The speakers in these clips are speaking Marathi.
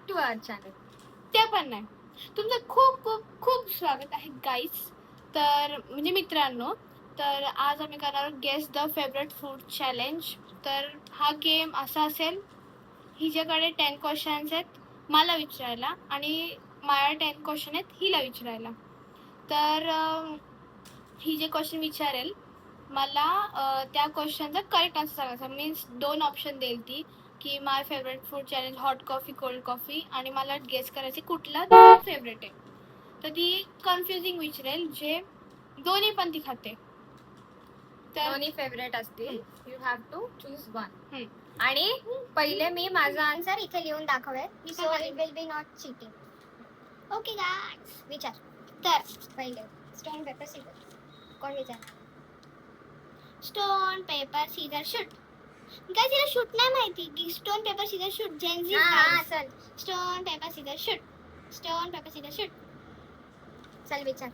To our channel. ते पण नाही. तुमचं खूप खूप खूप स्वागत आहे गाईज. तर म्हणजे मित्रांनो, तर आज आम्ही करणार guess the favourite food challenge. तर हा गेम असा असेल, हिच्याकडे 10 क्वेश्चन्स आहेत मला विचारायला आणि मला 10 क्वेश्चन आहेत हिला विचारायला. तर ही जे क्वेश्चन विचारेल मला त्या क्वेश्चनचा करेक्ट आन्सर सांगायचा. मीन्स 2 ऑप्शन देईल ती की my favourite food challenge hot coffee cold coffee आणि मला गेस करायचे कुठला फेवरेट आहे. तर ती कन्फ्युजिंग विचारेल जे दोन्ही पण ती खाते. दोन्ही फेवरेट असतील. You have to choose one. आणि पहिले मी माझा आन्सर इथे लिहून दाखवेल, so it will be not cheating. Okay guys, विचार. तर पहिले स्टोन पेपर सीजर. कोण विचार? Stone paper scissor shoot. Guys तिला शूट नाही माहिती की stone paper scissor shoot. Gen Z चल stone paper scissor shoot. Stone paper scissor shoot. चल विचार.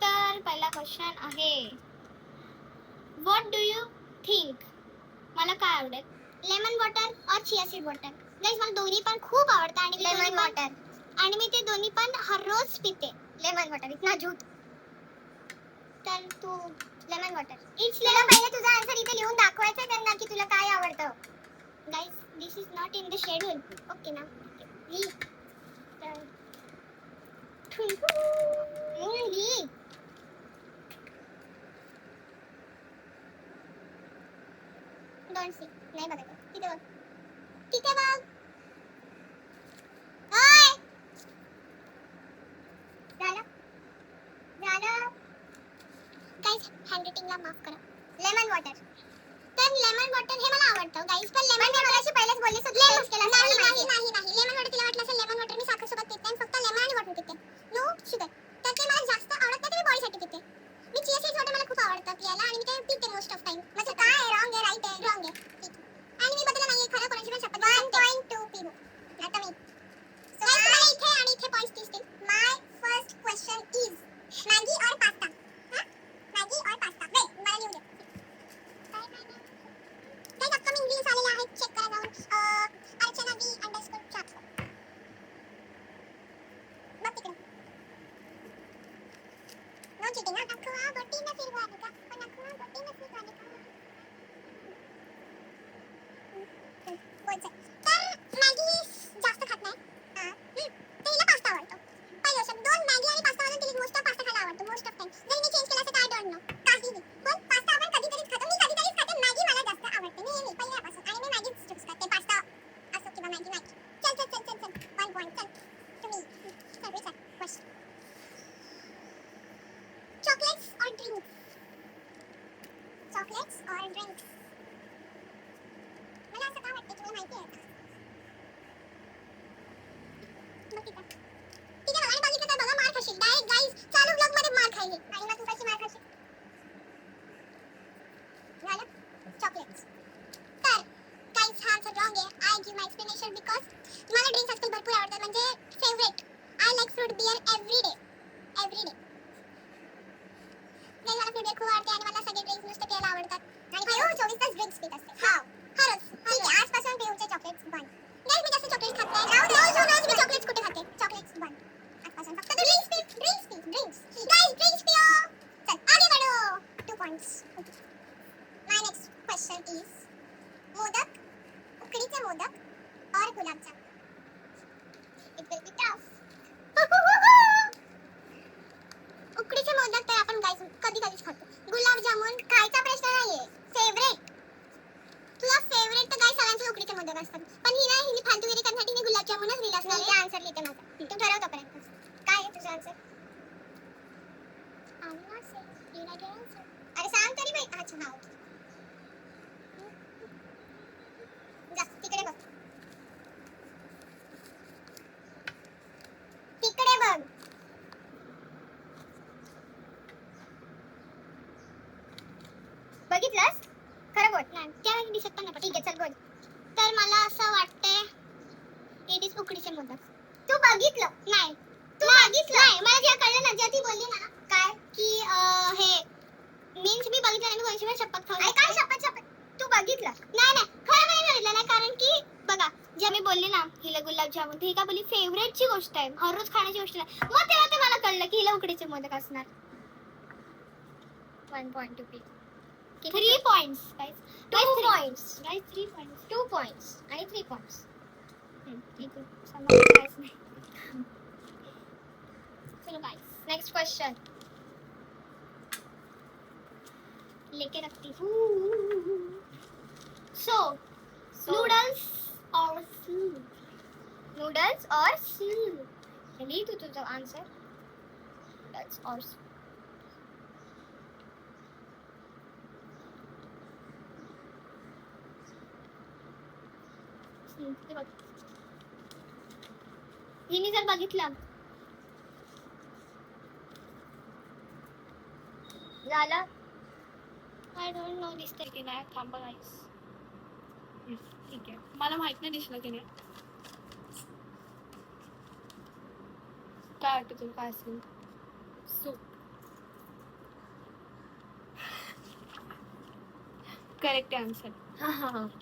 तर पहिला क्वेश्चन आहे, व्हॉट डू यू थिंक मला काय आवडेल, लेमन वॉटर और चिया सीड वॉटर. गाईज मला दोन्ही पण खूप आवडतं आणि लेमन वॉटर. आणि मी ते दोन्ही पण हर रोज पिते. Lemon water. इतना झूठ. तर तू लेमन वॉटर. इट्स तुला पहिले तुझा आन्सर इथे लिहून दाखवायचं त्यांना की तुला काय आवडतं. Guys this is not in the schedule. Okay ना. Don't see. नाही बघायचं. तिथे बघ. तिथे बघ. हाय झालं. गाईज हँडरायटिंगला माफ करा. Lemon water. तर लेमन वॉटर हे मला आवडतं गाईज. पण लेमन लेमन वॉटर पहिलेच बोलली सो टेस्ट केला. नाही लेमन वॉटर तिला वाटलं असेल लेमन वॉटर मी साखर सोबत पिते आणि फक्त लेमन आणि वॉटर पिते, नो शुगर. तर ते मला जास्त आवडत नाही, तर मी बॉडीसाठी पिते. मी चिया सीड्स वॉटर मला खूप आवडतं पियाला आणि मी ते पिते मोस्ट ऑफ टाइम. म्हणजे काय रॉंग आहे राईट आहे? रॉंग आहे. आणि मी बदलला नाहीये, खरं कोणाची पण शपथ. 1.2 पिबू. आता मी. So मला इथे आणि इथे पॉइंट्स दिसतील. माय फर्स्ट क्वेश्चन इज मॅगी और पास्ता. मॅगी और पास्ता. नाही मला लिहू दे. काही अपकमिंग रील्स आलेले आहेत, चेक करा जाऊन. Archana V underscore chat. बघ तिकडे. No cheating. नखवा बोटी में फिरवा देगा. नखवा बोटी में फिरवा देगा. बोल चल. तर मॅगी जास्त खात नाही. तर हिला पास्ता आवडतो. पहिलं शब्द. दोन मॅगी आणि पास्ता मधून तिला मोस्ट ऑफ पास्ता खायला आवडतो. Most of time. जर मी चेंज केला असं काय डोंट नो. काहीही. पण पास्ता आपण कधीतरीच खातो. मी कधीतरीच खाते. मॅगी मला जास्त आवडते. नेहमी पहिल्यापासून. आणि मी मॅगीच चूज करते. पास्ता असो किंवा मॅगी. चल. 1 पॉइंट. चल. तुम्ही. चल विचार. क्वेश्चन. चॉकलेट्स और ड्रिंक्स. चॉकलेट्स और ड्रिंक्स. मला असं का वाटतं तुला माहिती आहे का? मग तिथे बघा आणि बघितलं तर बघा मार खाशील. डायरेक्ट गाईज चालू ब्लॉग मध्ये मार खायली. आणि मग तू कशी मार खाशील? झालं. चॉकलेट्स. तर गाईज हा आन्सर रॉंग आहे. I give my explanation because मला ड्रिंक्स आजकाल भरपूर आवडतात. म्हणजे favourite. I like fruit beer every day. Guys मला फ्रूट बियर खूप आवडते आणि मला सगळे ड्रिंक्स नुसते प्यायला आवडतात. आणि भाई 24 तास ड्रिंक्स पित असते. हाव हरच. ठीक आहे. आजपासून पिऊचे चॉकलेट्स बंद. गाईज मी जास्त चॉकलेट्स खात नाही. राहू दे. रोज मी चॉकलेट्स कुठे खाते. चॉकलेट्स बंद. आजपासून फक्त ड्रिंक्स पी. ड्रिंक्स. गाईज ड्रिंक्स पियो. चल आगे बढ़ो. 2 points. My next question is modak, उकडीचे मोदक और gulabjam. It will be tough. उकडीचे मोदक तर आपण गाईज कधीच खातो. गुलाबजामुन खायचा प्रश्न नाहीये. फेवरेट. तुला फेवरेट तर गाईज सगळ्यांचे उकडीचे मोदक असतात. पण हिने फालतूगिरी करण्यासाठी हिने गुलाबजामुनच दिला असणार मी आहे. आन्सर लिहिते माझा. तू ठरव तोपर्यंत. काय आहे तुझं answer? I will not say. Did I get answer? अरे सांग तरी बाई. अच्छा हा. जा तिकडे बघ. तिकडे बघ. बघितलंस? खरं बोल. नाही त्यावेळी दिसत पण नाही. ठीक आहे चल बोल. तर मला असं वाटतंय इट इज उकडीचे मोदक. तू बघितलं? नाही तू बघितलं? नाही मला जे कळलं ना, जे ती बोलली ना काय? की हे मीन्स मी बघितलं नाही. मी कोणाची पण शपथ खाऊ अरे काय शपथ. तू बघितलं? नाही खरं नाही बघितलं नाही. कारण की बघा जे मी बोलली ना हिला गुलाब गुलाबजामुन. ती का बोली फेवरेटची गोष्ट आहे, हर रोज खाण्याची गोष्ट नाही. मग तेव्हा ते मला कळलं की हिला उकडीचे मोदक असणार. 1 point to be. 3 points guys. 2 points. Guys 3 points. 2 points आणि 3 points. ठीक आहे. समजलं नाही. चलो guys, next question. लेके रखती हूँ. So, noodles or soup? Noodles or soup? Ready to the answer? Noodles or soup? हिने जर बघितलं झालं. आय डोंट नो दिसतंय की नाही थांबा गाईस. ठीक आहे, मला माहित नाही दिसलं की नाही. काय वाटतं तुला काय असेल? सूप. Correct answer.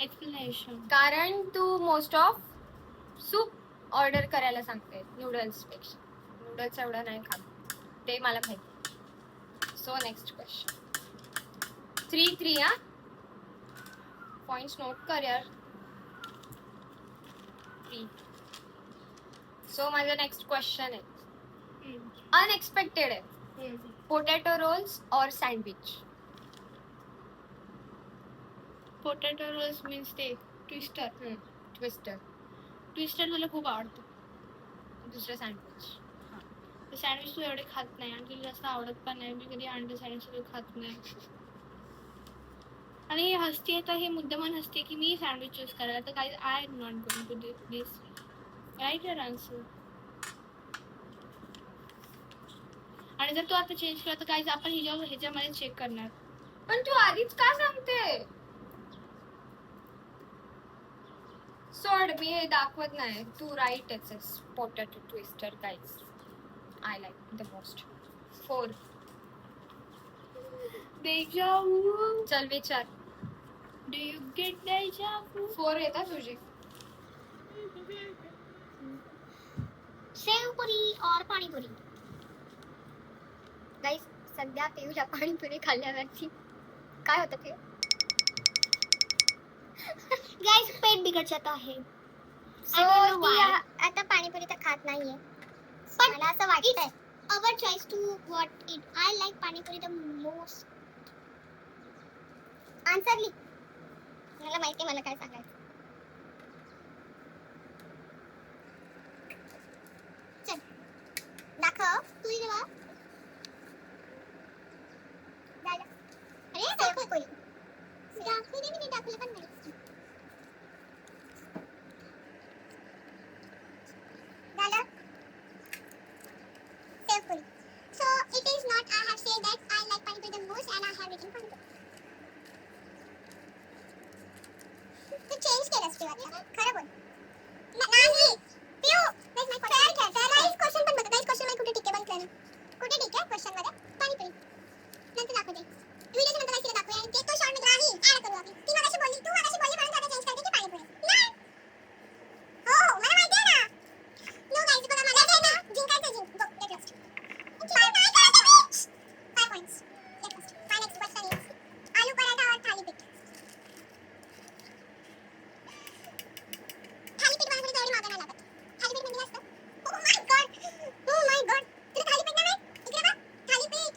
एक्सप्लेनेशन. कारण तू मोस्ट ऑफ सूप ऑर्डर करायला सांगते नूडल्स पेक्षा. नूडल्स एवढं नाही खात ते मला माहिती. So next question. 3-3 हा. पॉइंट्स नोट कर यार. 3. सो माझं नेक्स्ट क्वेश्चन आहे अनएक्सपेक्टेड आहे. पोटॅटो रोल्स और सँडविच? पोटॅटो रोल्स मीन्स ते ट्विस्टर. ट्विस्टर. ट्विस्टर मला खूप आवडतं. दुसरं सँडविच. ते सँडविच तू एवढे खात नाही आणि तुला जास्त आवडत पण नाही. मी कधी अंडे सँडविच तू खात नाही. आणि हे हसते तर हे मुद्दामन हसते की मी सँडविच चूज करायला. तर काही I am not going to this. Write your answer. आणि जर तू आता चेंज केला तर काही आपण ह्याच्यामध्ये चेक करणार. पण तू आधीच का सांगते? सोड, मी हे दाखवत नाही. तू राईट आहेस. Potato twister guys I like the most. 4. Deja vu. चल विचार. Do you get deja vu? 4 येतात तुझे. शेवपुरी और पाणीपुरी? गाईस सध्या पिऊला पाणीपुरी खाल्ल्यावरती काय होतं ते? गाईस पेट बिघड जाता है. I don't know why. आता पाणीपुरी तर खात नाहीये. पण मला असं वाटतंय our choice to what it. I like panipuri the most. Answer ली. मला माहिती मला काय सांगायचं. चल दाखव तुझी जवळ. झालं. अरे शेवपुरी. दाखवली मी दाखवली पण नाही. झालं. Sev puri. So it is not I have said that I like pani puri the most and I have written pani puri. तू चेंज केलंस तू आता. खरं बोल. नाही. पिऊ. Where's my question? त्याला इस क्वेश्चन पण बघ. गाइस क्वेश्चन मध्ये कुठे टिक आहे बघितलं ना. कुठे टिक आहे क्वेश्चन मध्ये? pani puri. नंतर दाखवते. व्हिडिओच्या नंतर काय दाखवूया आणि ते तो शॉर्ट मध्ये नाही ऍड करू आपण. ती मगाशी बोलली म्हणून आता चेंज करते की pani puri. नाही. हो मला माहिती आहे ना. नो गाइस बघा मला आहे ना जिंकायचं जिंक. Go get lost. 5 points. Get lost. My next question is aloo paratha और थालीपीठ. थालीपीठ बनवण्यासाठी तेवढी मागं नाही लागत. थालीपीठ म्हणजे असतं. Oh my god. Oh my god. तुला थालीपीठ नाही माहित? इकडे बघ. थालीपीठ.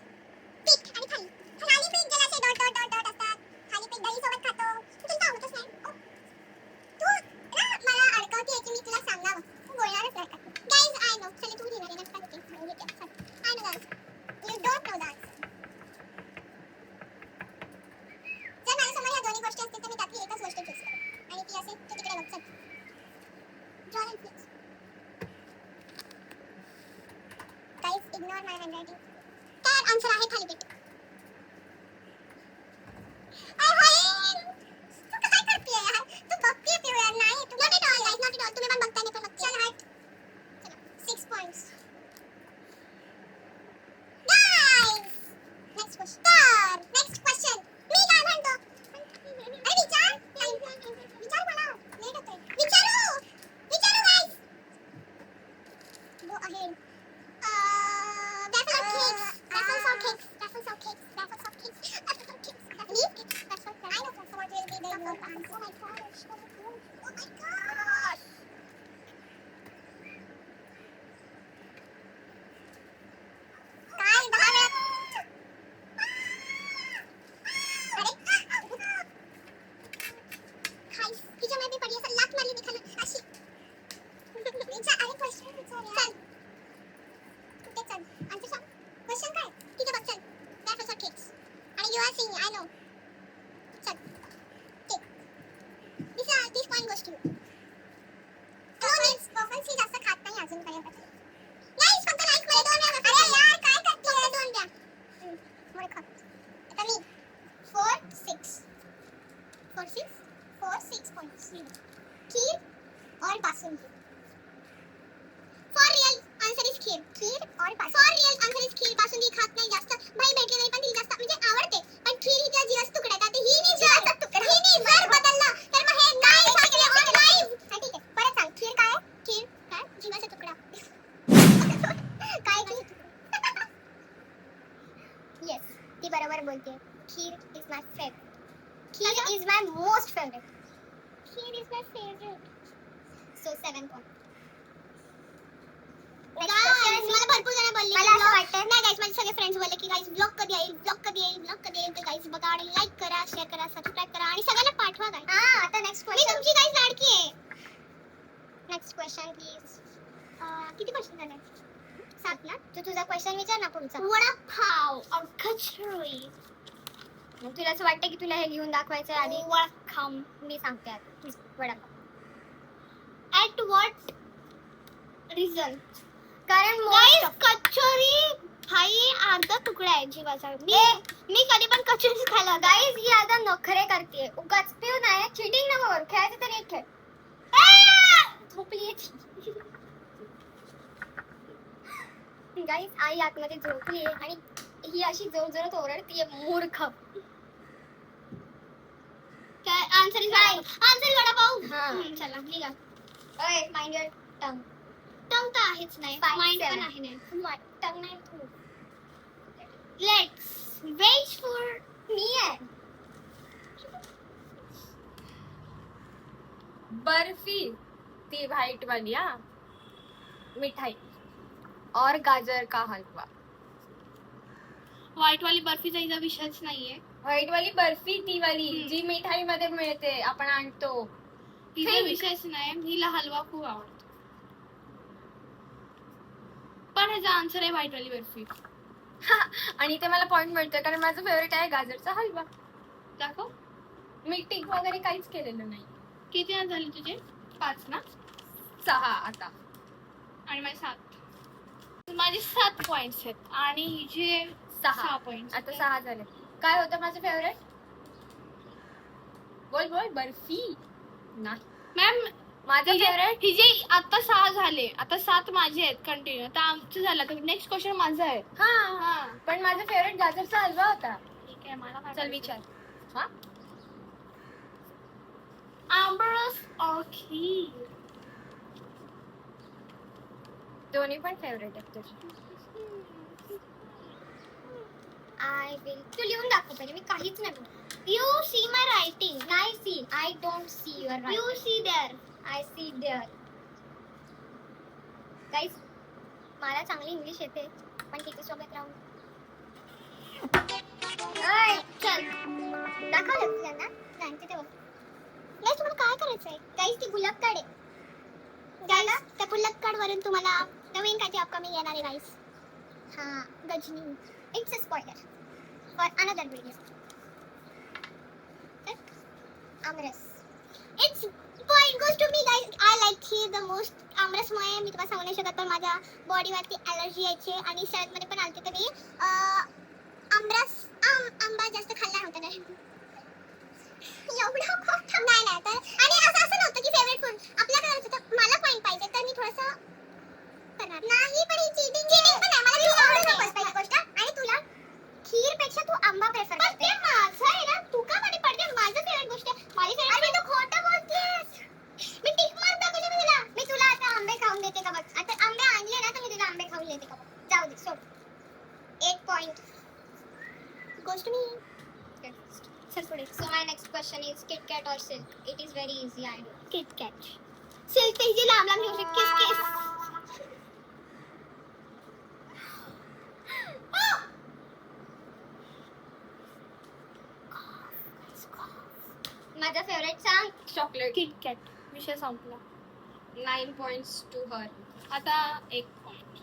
पीठ आणि थाली. थालीपीठ ज्याला असे डॉट असतात. थालीपीठ दही सोबत खातो. तुला तर आवडतच नाही. Oh. तू ना मला अडकवते की मी तुला सांगावं. तू बोलणारच नाही का? Guys, I know. चल तू देणार आहे ना काय होते? I know the answer. You don't know the answer. जर माझ्यासमोर ह्या दोन्ही गोष्टी असतील तर मी त्यातली एकच गोष्ट चूज करेन आणि ती असेल तू तिकडे बघ. चल draw and please. Guys ignore my handwriting. तर आन्सर आहे थालीपीठ. तू काय करतेय यार? तू बघतेय पिऊ यार. नाही तू not at all guys, not at all. तुम्ही पण बघताय मी पण बघते. चल हट. चला 6 points. Guys, next question. Next question. मी काय म्हणतो? अरे विचार. विचार मला. लेट होतोय. विचारू guys. बासुंदी खात नाही जास्त, भाई भेटले नाही पण तिला जास्त म्हणजे आवडते, पण खीर ही तिला जीवाचा तुकडा आहे. आता ही नाही जीवाचा तुकडा, हिने जर बदलला तर मग हे नाही शकले नाही. ठीक आहे, परत सांग, खीर काय आहे? खीर काय? जीवाचा तुकडा. काय खीर? येस, ती बरोबर बोलते. Kheer is my favourite. Kheer is my most favourite. Kheer is my favourite. So 7 point. मला भरपूर जण बोलले, मला असं वाटतं नाही गाइस, माझे सगळे फ्रेंड्स बोलले की गाइस ब्लॉग कधी येईल, ब्लॉग कधी येईल, ब्लॉग कधी येईल. तर गाइस बघा आणि लाईक करा, शेअर करा, सबस्क्राइब करा आणि सगळ्यांना पाठवा गाइस. हां, आता नेक्स्ट क्वेश्चन. मी तुमची गाइस लाडकी आहे. Next question please. किती क्वेश्चन झाले? 7 ना? तू तुझा क्वेश्चन विचार ना पुढचा. वडापाव और कचोरी. मग तुला असं वाटतं की तुला हे लिहून दाखवायचं आधी? वडापाव. मी सांगते आता. वडापाव. At what reason? कारण गाइस कचोरी भाई अर्धा तुकडा आहे जीवाचा. मी कधी पण कचोरी खायला. गाइस ही आता नखरे करते. उगाच पिऊ नाही, चीटिंग नको करू. खेळायचं तर एक खेळ. झोपली गाइस आई आतमध्ये झोपली आहे आणि ही अशी जोरजोरात ओरडतीये, मूर्ख. काय आन्सर इज वडापाव. हां. चला निघा. ओय, माइंड युअर टंग. टंग तर आहेच नाही, 5, माइंड 7. पण आहे नाही. टंग नाही तू. Let's veg food. मी आहे. बर्फी, ती व्हाइट वाली, हाँ, मिठाई और गाजर का हलवा. व्हाईट वाली बर्फीचा इथं विषयच नाहीये. व्हाइट वाली बर्फी, ती वाली हम्म. जी मिठाई मध्ये मिळते, आपण आणतो. तिचा Think. विषयच नाही. हिला हलवा खूप आवडतो. पण ह्याचा आन्सर आहे व्हाईट वाली बर्फी. आणि ते मला पॉइंट मिळतं कारण माझं फेवरेट आहे गाजरचा हलवा. दाखव. मी टिक वगैरे काहीच केलेलं नाही. किती आज झाले तुझे? 5 ना? 6 आता. आणि माझे 7. माझे 7 पॉइंट्स आहेत आणि हिचे 6 पॉइंट्स. आता 6 झाले. काय होतं माझं फेवरेट? बोल बोल. बर्फी नाही. मॅम माझं फेवरेट हिचे आता 6 झाले. आता 7 माझे आहेत कंटिन्यू. तर आमचं झालं. तर नेक्स्ट क्वेश्चन माझा आहे. हा, पण माझं फेवरेट गाजरचा हलवा होता. ठीक आहे, मला काय चल विचार. हा, आमरस और खीर. दोन्ही पण फेवरेट आहेत तुझे. I will. तू लिहून दाखव पहिले, मी काहीच नाही बोलत. You see my writing. नाही see. I don't see your right. You see there. I see there. Guys, मला चांगली इंग्लिश येते पण तिच्यासोबत राहून. ओय, चल. दाखवलं त्यांना? नाही तिथे बघ. गाईस, तुम्हाला काय करायचंय? गाईस, ती गुलाब काढ आहे. गाईस, त्या गुलाब कार्ड वरून तुम्हाला नवीन काहीतरी अपकमिंग येणार आहे गाईस. हा, Ghajini. It's a spoiler for another video. Aamras. It's point goes to me guys. I like kheer the most. आमरसमुळे मी तुम्हाला सांगू नाही शकत पण माझ्या बॉडीवरती ॲलर्जी यायची आणि शाळेमध्ये पण आलते तर मी आंबा जास्त खाल्ला नव्हता नाही. एवढं खोटं नाही तर. आणि असं नव्हतं की फेवरेट फूड आपल्याकडे होतं. मला पॉइंट पाहिजे तर मी थोडंसं करणार नाही. पण ही चीटिंग पण आहे. मला खीर आवडत नकोस पहिली गोष्ट. आणि तुला खीरपेक्षा तू आंबा प्रेफर करते. ते माझं आहे ना, तू का मध्ये पडते? माझं फेवरेट गोष्ट आहे. माझी फेवरेट. अरे तू खोटं बोलतेस. मी टिक मार्क दाखवते ना तुला. मी तुला आता आंबे खाऊन देते का बघ. आता आंबे आणले ना तर मी तुला आंबे खाऊन देते का बघ. जाऊ दे, सोड. 8 पॉइंट goes to me. चल पुढे. So my next question is Kit Kat or Silk? It is very easy, I know. Kit Kat. Silk ते जे लांब लांब घेऊ शकते. किस. माझा फेवरेट सांग. चॉकलेट. किटकॅट. विषय संपला. 9 points to her. आता 1 पॉइंट.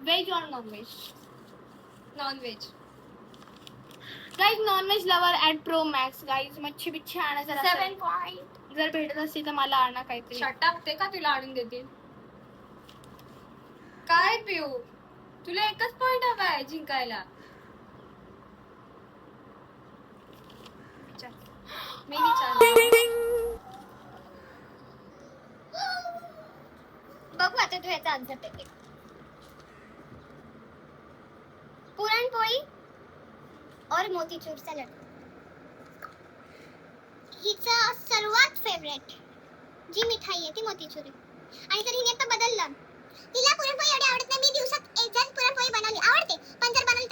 व्हेज और non veg? Non veg. Guys non veg lover at pro max. Guys मच्छी बिच्छी आणा जरा. 7 point. जर भेटत असतील तर मला आणा काहीतरी. शटाप, ते का तुला आणून देतील? काय पिऊ, तुला एकच पॉइंट हवाय जिंकायला. मी विचार. बघू आता तू याचा आन्सर देते. पुरणपोळी और मोतीचूरचा लड्डू. हिचं सर्वात फेवरेट जी मिठाई आहे ती मोतीचूर आहे. आणि जर हिने आता बदललं, तिला पुरणपोळी एवढी आवडत नाही, मी दिवसात एक जर पुरणपोळी बनवली आवडते, पण जर बनवली